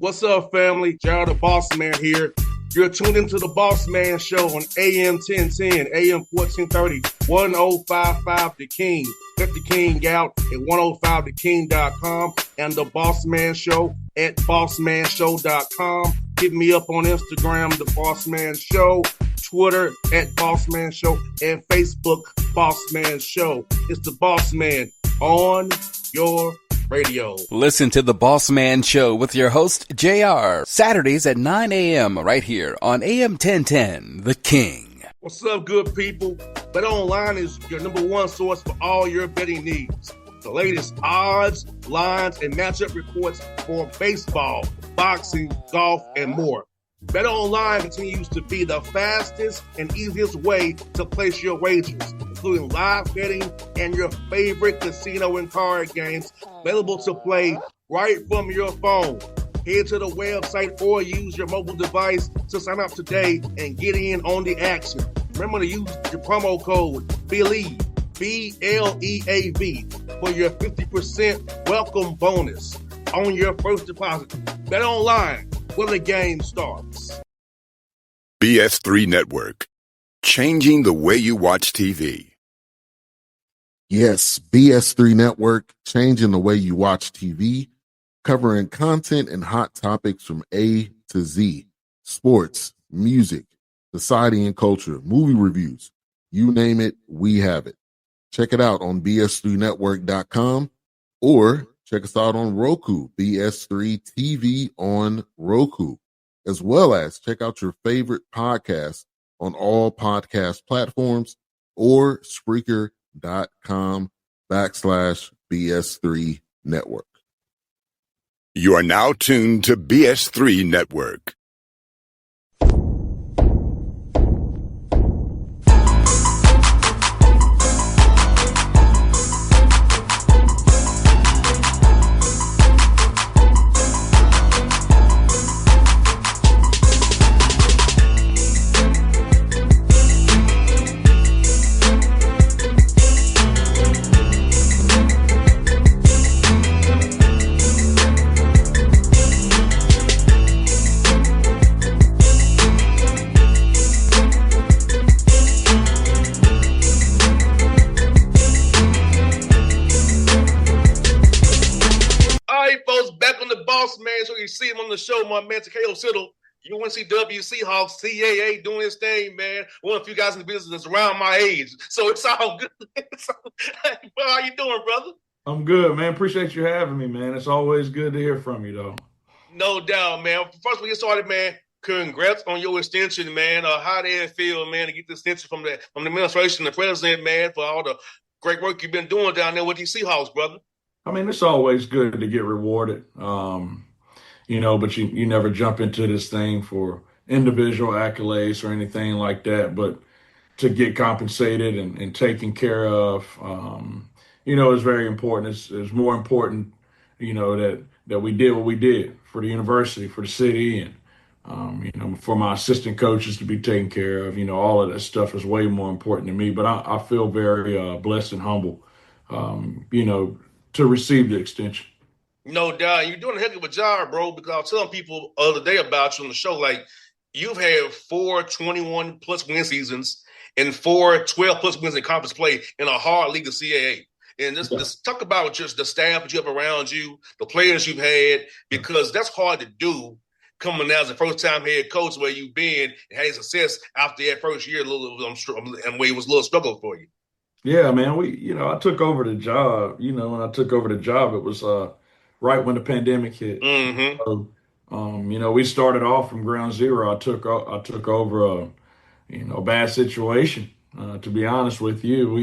What's up, family? Jared the Bossman here. You're tuned into the Bossman Show on AM 1010, AM 1430, 1055 The King. Let the King out at 105theking.com and the Bossman Show at bossmanshow.com. Hit me up on Instagram, The Bossman Show, Twitter at Bossman Show, and Facebook, Bossman Show. It's the Bossman on your radio. Listen to the Bossman Show with your host, JR, Saturdays at 9 a.m. right here on AM 1010, The King. What's up, good people? BetOnline is your number one source for all your betting needs. The latest odds, lines, and matchup reports for baseball, boxing, golf, and more. BetOnline continues to be the fastest and easiest way to place your wagers, including live betting and your favorite casino and card games available to play right from your phone. Head to the website or use your mobile device to sign up today and get in on the action. Remember to use your promo code BELIEVE, B-L-E-A-V, for your 50% welcome bonus on your first deposit. BetOnline, where the game starts. BS3 Network, changing the way you watch TV. Yes, BS3 Network, changing the way you watch TV, covering content and hot topics from A to Z, sports, music, society and culture, movie reviews, you name it, we have it. Check it out on bs3network.com or check us out on Roku, BS3 TV on Roku, as well as check out your favorite podcast on all podcast platforms or Spreaker.com/BS3 Network. You are now tuned to BS3 Network. So you see him on the show, my man Takayo, Siddle, UNCW Seahawks, CAA doing his thing, man. One of the few guys in the business that's around my age. So it's all good. How you doing, brother? I'm good, man. Appreciate you having me, man. It's always good to hear from you, though. No doubt, man. First, we get started, man. Congrats on your extension, man. How did it feel, man, to get the extension from the administration, the president, man, for all the great work you've been doing down there with these Seahawks, brother? I mean, it's always good to get rewarded. But you never jump into this thing for individual accolades or anything like that, but to get compensated and taken care of, is very important. It's more important, that we did what we did for the university, for the city, and, for my assistant coaches to be taken care of. All of that stuff is way more important to me, but I feel very blessed and humble, to receive the extension. No doubt. You're doing a heck of a job, bro, because I was telling people the other day about you on the show, like, you've had 4 21-plus win seasons and 4 12-plus wins in conference play in a hard league of CAA. And just talk about just the staff that you have around you, the players you've had, because that's hard to do coming out as a first-time head coach where you've been and had success after that first year, and where it was a little struggle for you. Yeah, man. I took over the job. When I took over the job, it was right when the pandemic hit. Mm-hmm. So, we started off from ground zero. I took over a bad situation. To be honest with you,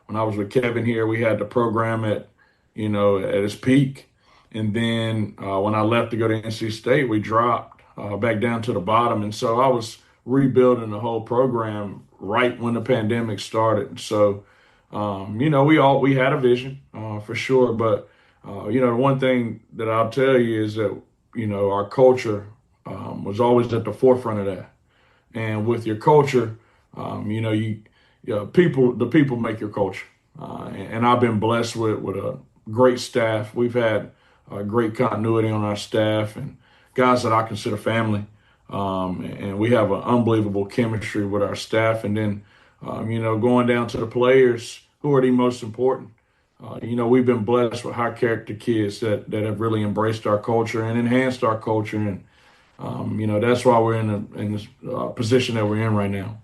when I was with Kevin here, we had the program at its peak, and then when I left to go to NC State, we dropped back down to the bottom, and so I was rebuilding the whole program right when the pandemic started. So, we had a vision for sure, but the one thing that I'll tell you is that, our culture was always at the forefront of that. And with your culture, the people make your culture. And I've been blessed with a great staff. We've had great continuity on our staff and guys that I consider family. And we have an unbelievable chemistry with our staff. And then, going down to the players, who are the most important. We've been blessed with high character kids that have really embraced our culture and enhanced our culture. And, that's why we're in this position that we're in right now.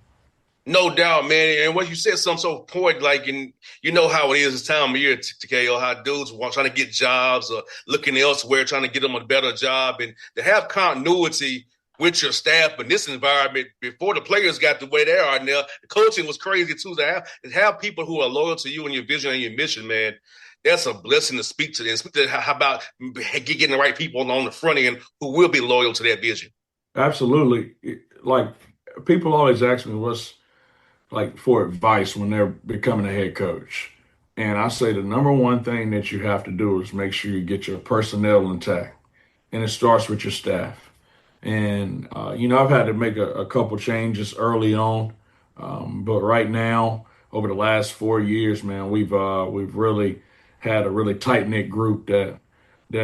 No doubt, man. And what you said, something so important, like, and you know how it is this time of year, Takayo, how dudes want trying to get jobs or looking elsewhere, trying to get them a better job, and to have continuity with your staff in this environment before the players got the way they are now. The coaching was crazy too. To have people who are loyal to you and your vision and your mission, man. That's a blessing to speak to them. Speak to how about getting the right people on the front end who will be loyal to that vision. Absolutely. Like, people always ask me what's like for advice when they're becoming a head coach. And I say the number one thing that you have to do is make sure you get your personnel intact. And it starts with your staff. And, I've had to make a couple changes early on. But right now, over the last 4 years, man, we've really had a really tight knit group that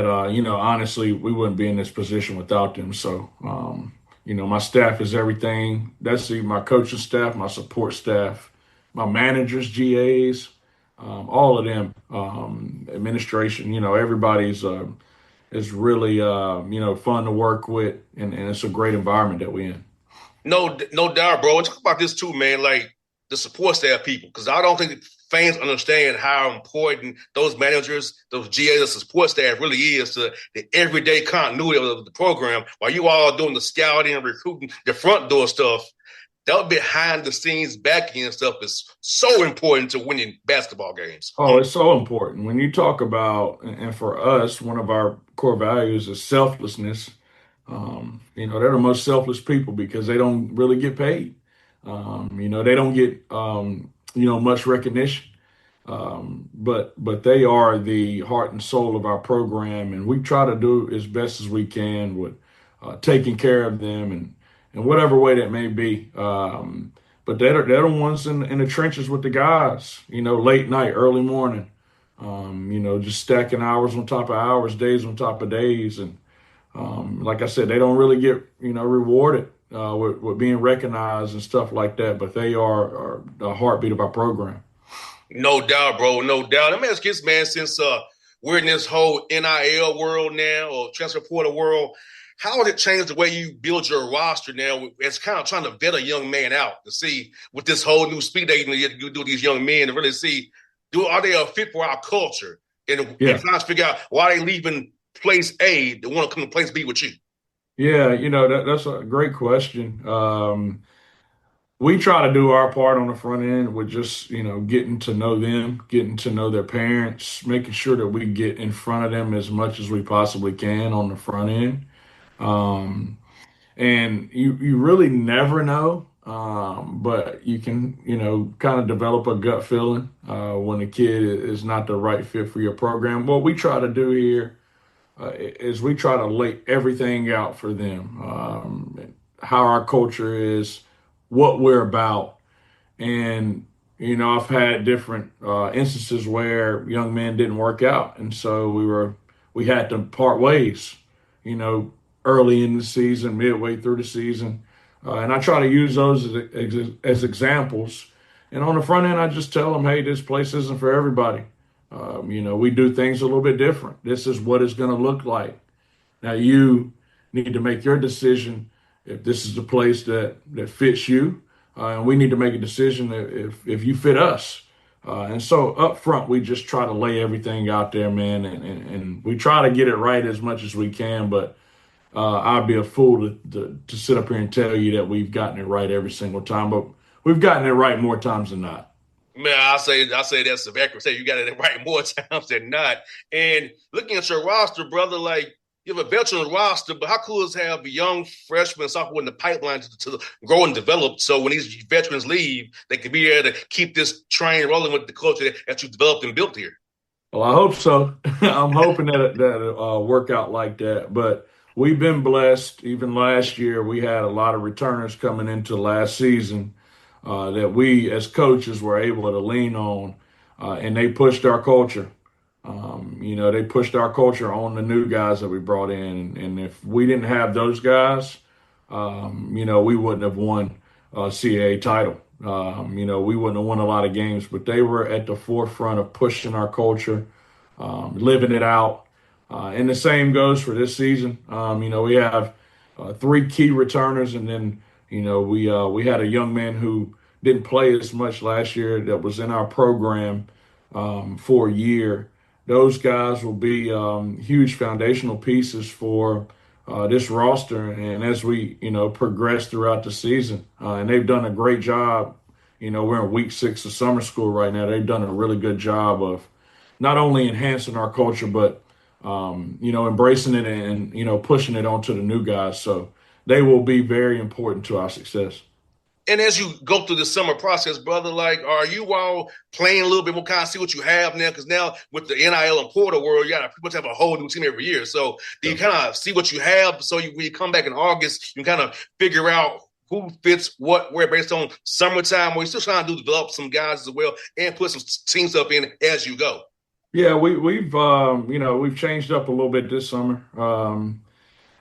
honestly, we wouldn't be in this position without them. So, my staff is everything. That's my coaching staff, my support staff, my managers, GAs, all of them, administration. Everybody's is really fun to work with, and it's a great environment that we're in. No doubt, bro. And talk about this too, man. Like the support staff people, because I don't think fans understand how important those managers, those GAs, the support staff really is to the everyday continuity of the program. While you all are doing the scouting and recruiting, the front door stuff, that behind the scenes, back end stuff is so important to winning basketball games. Oh, it's so important. When you talk about, and for us, one of our core values is selflessness. They're the most selfless people because they don't really get paid. They don't get, much recognition. But they are the heart and soul of our program, and we try to do as best as we can with taking care of them and in whatever way that may be. But they're the ones in the trenches with the guys, late night, early morning, just stacking hours on top of hours, days on top of days. And like I said, they don't really get, rewarded with being recognized and stuff like that, but they are the heartbeat of our program. No doubt, bro. No doubt. Let me ask you this, man, since we're in this whole NIL world now or transfer portal world, how has it changed the way you build your roster now? It's kind of trying to vet a young man out to see with this whole new speed dating you do these young men to really see, are they a fit for our culture? And trying to figure out why they leaving place A to want to come to place B with you. Yeah, that's a great question. We try to do our part on the front end with just, getting to know them, getting to know their parents, making sure that we get in front of them as much as we possibly can on the front end. And you really never know, but you can, kind of develop a gut feeling when a kid is not the right fit for your program. What we try to do here is we try to lay everything out for them, how our culture is, what we're about. And, I've had different instances where young men didn't work out. And so we had to part ways, early in the season, midway through the season. And I try to use those as examples. And on the front end, I just tell them, hey, this place isn't for everybody. We do things a little bit different. This is what it's going to look like. Now you need to make your decision if this is the place that fits you. And we need to make a decision if you fit us. And so up front, we just try to lay everything out there, man. And we try to get it right as much as we can. But I'd be a fool to sit up here and tell you that we've gotten it right every single time. But we've gotten it right more times than not. Man, I say that's the accuracy. You got it right more times than not. And looking at your roster, brother, like you have a veteran roster, but how cool is to have young freshmen, sophomore in the pipeline to grow and develop? So when these veterans leave, they can be there to keep this train rolling with the culture that you developed and built here. Well, I hope so. I'm hoping that it'll work out like that. But we've been blessed. Even last year, we had a lot of returners coming into last season that we as coaches were able to lean on, and they pushed our culture. They pushed our culture on the new guys that we brought in, and if we didn't have those guys, we wouldn't have won a CAA title. We wouldn't have won a lot of games, but they were at the forefront of pushing our culture, living it out. And the same goes for this season. We have three key returners, and then we had a young man who didn't play as much last year that was in our program for a year. Those guys will be huge foundational pieces for this roster, and as we progress throughout the season, and they've done a great job. We're in week 6 of summer school right now. They've done a really good job of not only enhancing our culture, but embracing it and pushing it onto the new guys. So they will be very important to our success. And as you go through the summer process, brother, like, are you all playing a little bit more, kind of see what you have now? Because now with the NIL and portal world, you got to pretty much have a whole new team every year. So do you kind of see what you have? So when you come back in August, you kind of figure out who fits what, where, based on summertime, or you're still trying to develop some guys as well and put some teams up in as you go? Yeah, we've changed up a little bit this summer.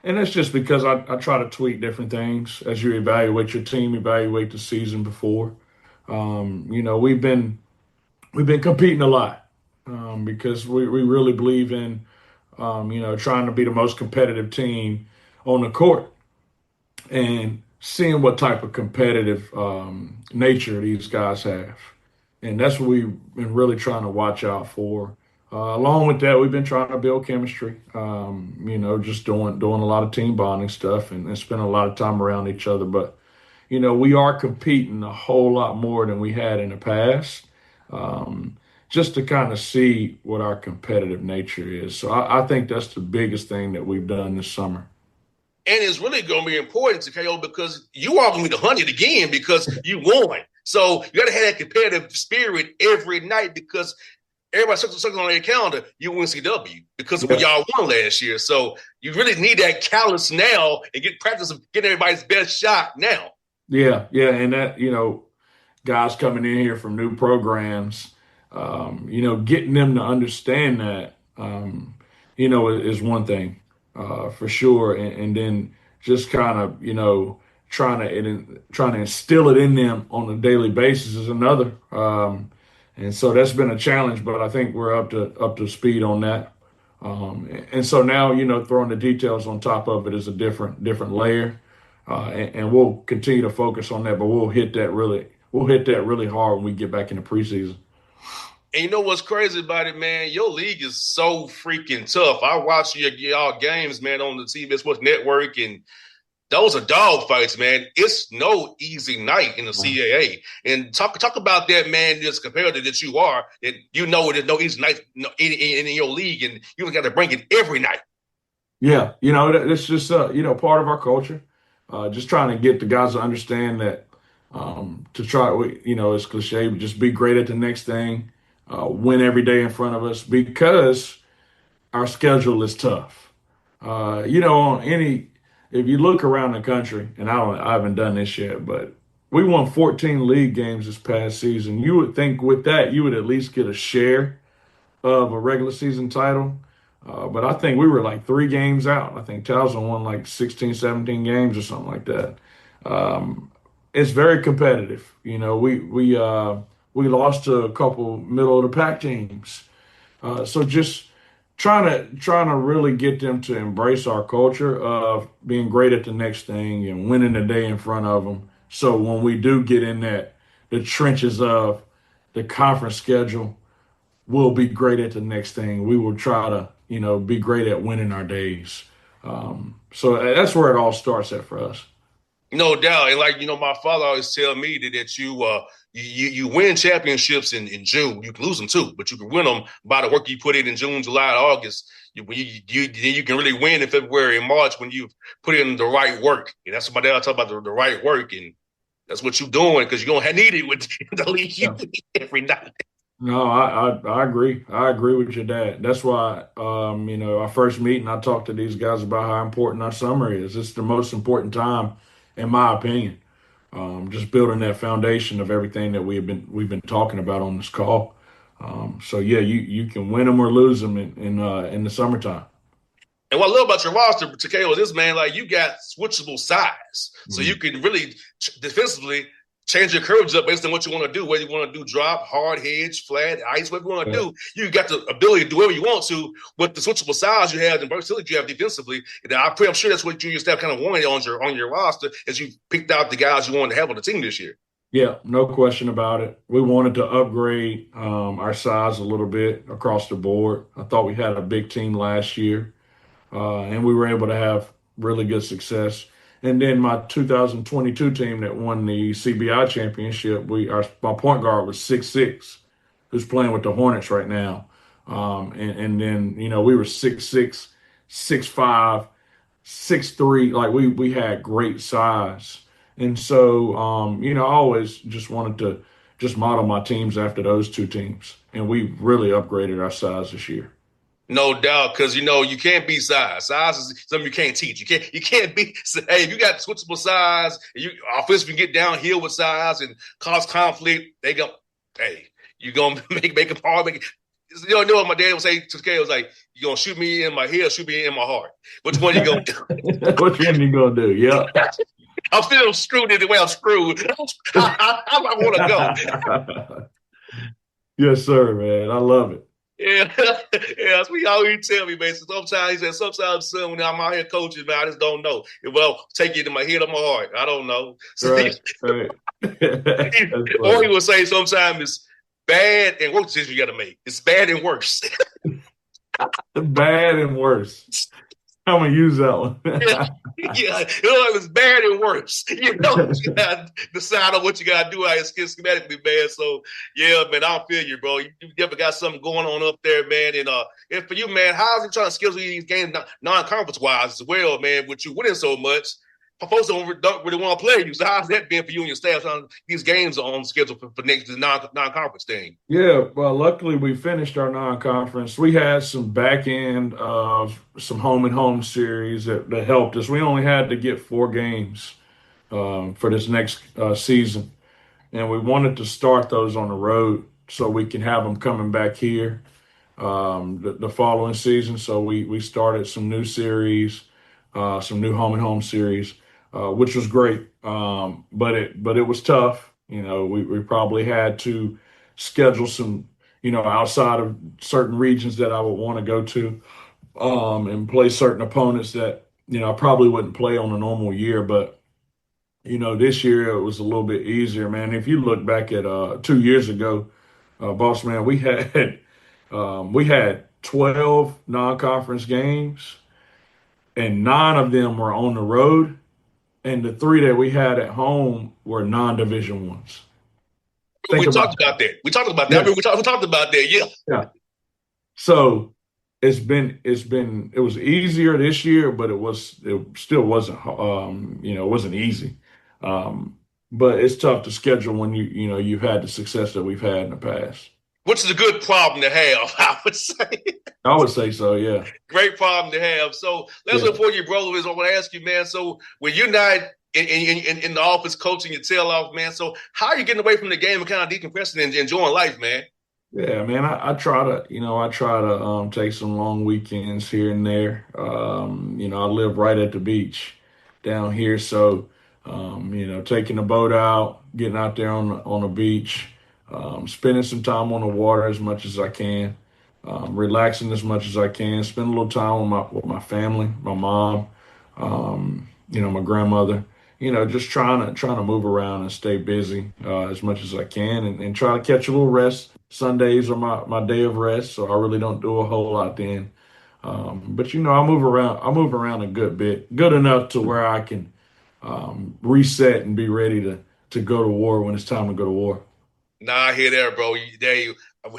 And that's just because I try to tweak different things as you evaluate your team, evaluate the season before. We've been competing a lot because we really believe in trying to be the most competitive team on the court and seeing what type of competitive nature these guys have. And that's what we've been really trying to watch out for. Along with that, we've been trying to build chemistry, just doing a lot of team bonding stuff and spending a lot of time around each other. But, we are competing a whole lot more than we had in the past, just to kind of see what our competitive nature is. So I think that's the biggest thing that we've done this summer. And it's really going to be important, Takayo, because you are going to be the hunted again because you won. So you got to have that competitive spirit every night because everybody circles on their calendar, you win CW because of what y'all won last year. So you really need that callus now and get practice of getting everybody's best shot now. Yeah. And that, guys coming in here from new programs, getting them to understand that, is one thing for sure. And then just kind of, trying to instill it in them on a daily basis is another. And so that's been a challenge, but I think we're up to speed on that. And so now, throwing the details on top of it is a different layer. And we'll continue to focus on that, but we'll hit that really hard when we get back in the preseason. And you know what's crazy about it, man? Your league is so freaking tough. I watch y'all games, man, on the CBS Sports Network, and those are dog fights, man. It's no easy night in the CAA. And talk about that, man, this competitor that you are, and there's no easy night in your league, and you got to bring it every night. Yeah, it's just, part of our culture. Just trying to get the guys to understand that to try, it's cliche, but just be great at the next thing, win every day in front of us because our schedule is tough. If you look around the country, and I haven't done this yet, but we won 14 league games this past season. You would think with that, you would at least get a share of a regular season title. But I think we were like 3 games out. I think Towson won like 16, 17 games or something like that. It's very competitive. We lost to a couple middle of the pack teams. So just trying to really get them to embrace our culture of being great at the next thing and winning the day in front of them. So when we do get in the trenches of the conference schedule, we'll be great at the next thing. We will try to, be great at winning our days. So that's where it all starts at for us. No doubt. And like, my father always tell me that you win championships in June. You can lose them too, but you can win them by the work you put in June, July, and August. You can really win in February and March when you put in the right work. And that's what my dad talk about, the right work. And that's what you're doing because you're going to need it with the league every night. No, I agree. I agree with your dad. That's why, our first meeting, I talked to these guys about how important our summer is. It's the most important time, in my opinion. Just building that foundation of everything that we've been talking about on this call. So yeah, you can win them or lose them in the summertime. And what I love about your roster, Takayo, is this, man, like you got switchable size. So you can really defensively change your coverage up based on what you want to do, whether you want to do drop, hard hedge, flat, ice, whatever you want to do. You got the ability to do whatever you want to with the switchable size you have and versatility you have defensively. And I'm sure that's what you and your staff kind of wanted on your roster as you picked out the guys you wanted to have on the team this year. Yeah, no question about it. We wanted to upgrade our size a little bit across the board. I thought we had a big team last year, and we were able to have really good success. And then my 2022 team that won the CBI championship, my point guard was 6'6", who's playing with the Hornets right now. And then we were 6'6", 6'5", 6'3". Like we had great size. And so, I always just wanted to just model my teams after those two teams. And we really upgraded our size this year. No doubt, because you can't beat size. Size is something you can't teach. You can't beat. Hey, if you got switchable size, and you offensively get downhill with size and cause conflict, they go, hey, you gonna make it hard. You know what my dad would say to Kay was like, you gonna shoot me in my head, or shoot me in my heart. Which one you gonna do? Which one you gonna do? Yeah. I'm still screwed in the way I'm screwed. I want to go. Yes, sir, man. I love it. Yeah, that's what he always tell me, man. So sometimes, son, when I'm out here coaching, man, I just don't know. Well, take it in my head or my heart. I don't know. So right. Or he will say sometimes it's bad and worse decision you got to make. It's bad and worse. Bad and worse. I'm gonna use that one. Yeah, it's bad and worse. You got to decide on what you got to do out here schematically, man. So, yeah, man, I don't feel you, bro. You ever got something going on up there, man. And for you, man, how's he trying to schedule these games non-conference-wise as well, man, with you winning so much? Folks don't really want to play you. So how's that been for you and your staff? These games are on schedule for next non-conference thing. Yeah, well, luckily we finished our non-conference. We had some back end of some home and home series that helped us. We only had to get 4 games for this next season, and we wanted to start those on the road so we can have them coming back here the following season. So we started some new series, some new home and home series. Which was great, but it was tough. We probably had to schedule some, outside of certain regions that I would want to go to, and play certain opponents that I probably wouldn't play on a normal year. But this year it was a little bit easier, man. If you look back at 2 years ago, Bossman, we had 12 non-conference games, and 9 of them were on the road. And the 3 that we had at home were non-division ones. We talked about that. We talked about that. We talked about that. Yeah. Yeah. So it was easier this year, but it still wasn't, it wasn't easy. But it's tough to schedule when you've had the success that we've had in the past. Which is a good problem to have, I would say. I would say so, yeah. Great problem to have. So let's look for you, brother. I want to ask you, man. So when you're not in the office coaching your tail off, man, so how are you getting away from the game and kind of decompressing and enjoying life, man? Yeah, man, I try to take some long weekends here and there. I live right at the beach down here, so taking the boat out, getting out there on the beach. Spending some time on the water as much as I can, relaxing as much as I can, spend a little time with my family, my mom, my grandmother, just trying to move around and stay busy as much as I can and try to catch a little rest. Sundays are my day of rest, so I really don't do a whole lot then. But I move around a good bit, good enough to where I can reset and be ready to go to war when it's time to go to war. Nah, I hear that, bro.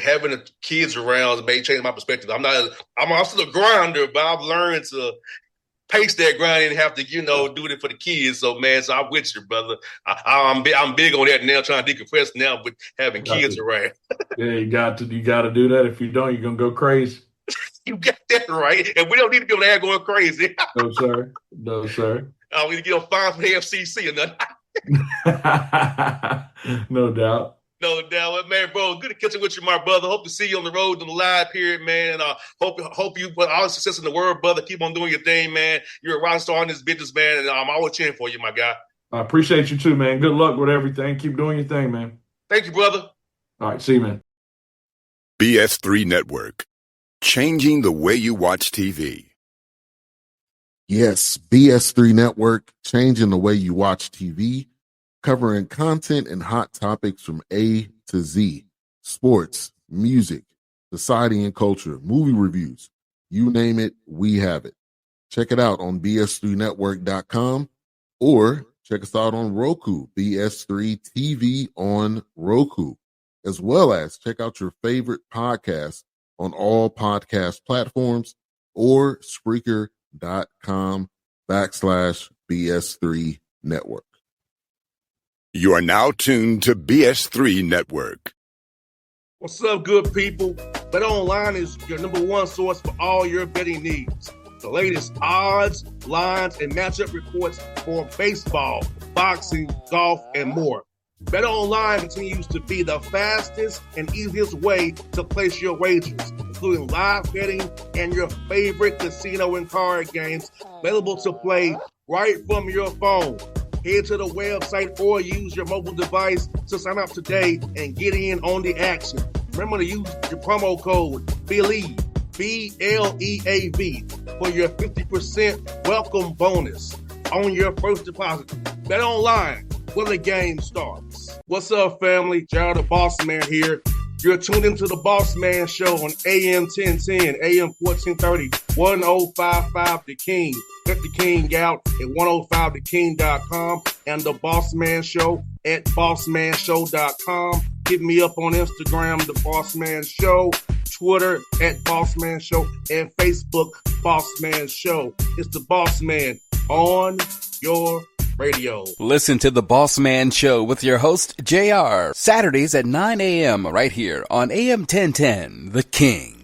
Having the kids around may change my perspective. I'm still a grinder, but I've learned to pace that grind and have to, do it for the kids. So, man, I'm with you, brother. I'm big on that now, trying to decompress now with having kids around. Yeah, you got to do that. If you don't, you're gonna go crazy. You got that right, and we don't need to be on there going crazy. No, sir. No, sir. I don't need to get on fine for the FCC or nothing. No doubt. No doubt, man, bro. Good to catch up with you, my brother. Hope to see you on the road in the live period, man. And hope you put all the success in the world, brother. Keep on doing your thing, man. You're a rock star in this business, man, and I'm always cheering for you, my guy. I appreciate you too, man. Good luck with everything. Keep doing your thing, man. Thank you, brother. All right, see you, man. BS3 Network, changing the way you watch TV. Yes, BS3 Network, changing the way you watch TV, covering content and hot topics from A to Z, sports, music, society and culture, movie reviews, you name it, we have it. Check it out on bs3network.com or check us out on Roku, BS3 TV on Roku, as well as check out your favorite podcasts on all podcast platforms or Spreaker.com/BS3 Network. You are now tuned to BS3 Network. What's up, good people? Bet Online is your number one source for all your betting needs. The latest odds, lines, and matchup reports for baseball, boxing, golf, and more. Bet Online continues to be the fastest and easiest way to place your wagers, including live betting and your favorite casino and card games available to play right from your phone. Head to the website or use your mobile device to sign up today and get in on the action. Remember to use your promo code BELIEVE, BLEAV, for your 50% welcome bonus on your first deposit. Bet Online, where the game starts. What's up, family? Gerald the Bossman here. You're tuned into the Bossman Show on AM 1010, AM 1430, 1055 The King. Check The King out at 105theking.com and the Bossman Show at bossmanshow.com. Hit me up on Instagram, The Bossman Show, Twitter at Bossman Show, and Facebook, Bossman Show. It's the Bossman on your radio. Listen to the Bossman Show with your host, JR, Saturdays at 9 a.m. right here on AM 1010, The King.